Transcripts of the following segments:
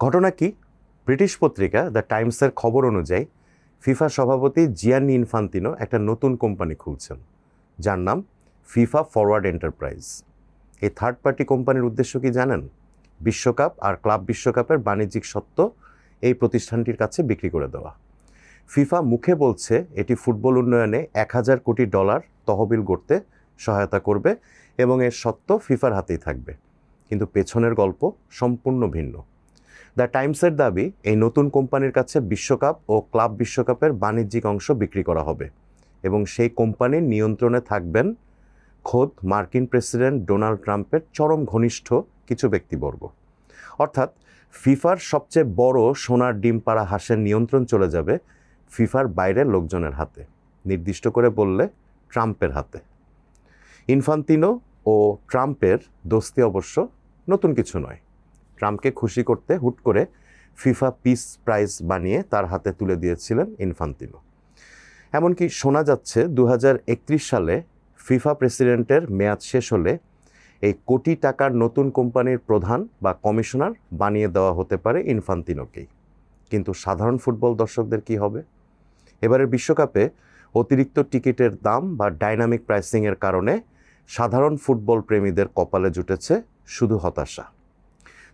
ঘটনা কি? ব্রিটিশ পত্রিকা দ্য টাইমসের খবর অনুযায়ী ফিফা সভাপতি জিয়ান্নি ইনফান্তিনো একটা নতুন কোম্পানি খুলছেন, যার নাম ফিফা ফরওয়ার্ড এন্টারপ্রাইজ। এই থার্ড পার্টি কোম্পানির উদ্দেশ্য কি জানেন? বিশ্বকাপ আর ক্লাব বিশ্বকাপের বাণিজ্যিক স্বত্ব এই প্রতিষ্ঠানটির কাছে বিক্রি করে দেওয়া। ফিফা মুখে বলছে এটি ফুটবল উন্নয়নে $1000 কোটি তহবিল গড়তে সহায়তা করবে এবং এর স্বত্ব ফিফার হাতেই থাকবে। কিন্তু পেছনের গল্প সম্পূর্ণ ভিন্ন। দ্য টাইমসের দাবি, এই নতুন কোম্পানির কাছে বিশ্বকাপ ও ক্লাব বিশ্বকাপের বাণিজ্যিক অংশ বিক্রি করা হবে এবং সেই কোম্পানির নিয়ন্ত্রণে থাকবেন খোদ মার্কিন প্রেসিডেন্ট ডোনাল্ড ট্রাম্পের চরম ঘনিষ্ঠ কিছু ব্যক্তিবর্গ। অর্থাৎ ফিফার সবচেয়ে বড় সোনার ডিম পাড়া হাঁসের নিয়ন্ত্রণ চলে যাবে ফিফার বাইরের লোকজনের হাতে, নির্দিষ্ট করে বললে ট্রাম্পের হাতে। ইনফান্তিনো ও ট্রাম্পের দোস্তি অবশ্য নতুন কিছু নয়। ট্রাম্পকে খুশি করতে হুট করে ফিফা পিস প্রাইজ বানিয়ে তার হাতে তুলে দিয়েছিলেন ইনফান্তিনো। এমনকি শোনা যাচ্ছে 2031 সালে ফিফা প্রেসিডেন্টের মেয়াদ শেষ হলে এই কোটি টাকার নতুন কোম্পানির প্রধান বা কমিশনার বানিয়ে দেওয়া হতে পারে ইনফান্তিনোকেই। কিন্তু সাধারণ ফুটবল দর্শকদের কি হবে? এবারের বিশ্বকাপে অতিরিক্ত টিকিটের দাম বা ডাইনামিক প্রাইসিংয়ের কারণে সাধারণ ফুটবল প্রেমীদের কপালে জুটেছে শুধু হতাশা।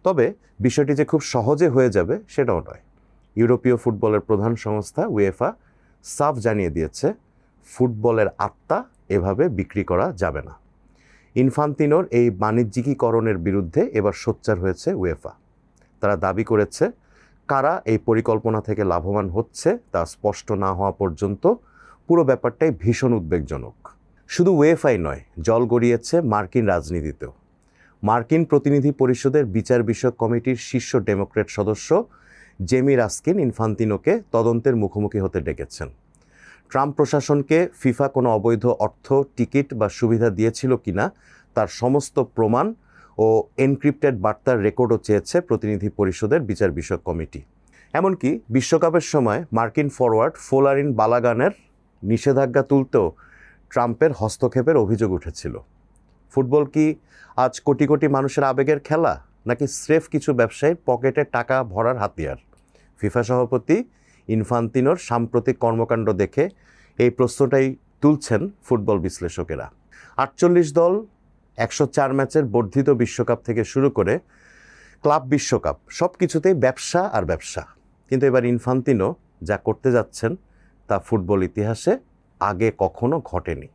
তবে বিষয়টি যে খুব সহজে হয়ে যাবে সেটাও নয়। ইউরোপীয় ফুটবলের প্রধান সংস্থা উয়েফা সাফ জানিয়ে দিয়েছে, ফুটবলের আত্মা এভাবে বিক্রি করা যাবে না। ইনফান্তিনোর এই বাণিজ্যিকীকরণের বিরুদ্ধে এবার সোচ্চার হয়েছে উয়েফা। তারা দাবি করেছে, কারা এই পরিকল্পনা থেকে লাভবান হচ্ছে তা স্পষ্ট না হওয়া পর্যন্ত পুরো ব্যাপারটাই ভীষণ উদ্বেগজনক। শুধু উয়েফাই নয়, জল গড়িয়েছে মার্কিন রাজনীতিতেও। মার্কিন প্রতিনিধি পরিষদের বিচার বিষয়ক কমিটির শীর্ষ ডেমোক্র্যাট সদস্য জেমি রাস্কিন ইনফান্তিনোকে তদন্তের মুখোমুখি হতে ডেকেছেন। ট্রাম্প প্রশাসনকে ফিফা কোনো অবৈধ অর্থ, টিকিট বা সুবিধা দিয়েছিল কিনা তার সমস্ত প্রমাণ ও এনক্রিপ্টেড বার্তার রেকর্ডও চেয়েছে প্রতিনিধি পরিষদের বিচার বিষয়ক কমিটি। এমনকি বিশ্বকাপের সময় মার্কিন ফরওয়ার্ড ফোলারিন বালাগানের নিষেধাজ্ঞা তুলতেও ট্রাম্পের হস্তক্ষেপের অভিযোগ উঠেছিল। ফুটবল কি আজ কোটি কোটি মানুষের আবেগের খেলা, নাকি স্রেফ কিছু ব্যবসায়ীর পকেটে টাকা ভরার হাতিয়ার? ফিফা সভাপতি ইনফান্তিনোর সাম্প্রতিক কর্মকাণ্ড দেখে এই প্রশ্নটাই তুলছেন ফুটবল বিশ্লেষকেরা। 48 দল, 104 ম্যাচের বর্ধিত বিশ্বকাপ থেকে শুরু করে ক্লাব বিশ্বকাপ, সব কিছুতেই ব্যবসা আর ব্যবসা। কিন্তু এবার ইনফান্তিনো যা করতে যাচ্ছেন তা ফুটবল ইতিহাসে আগে কখনো ঘটেনি।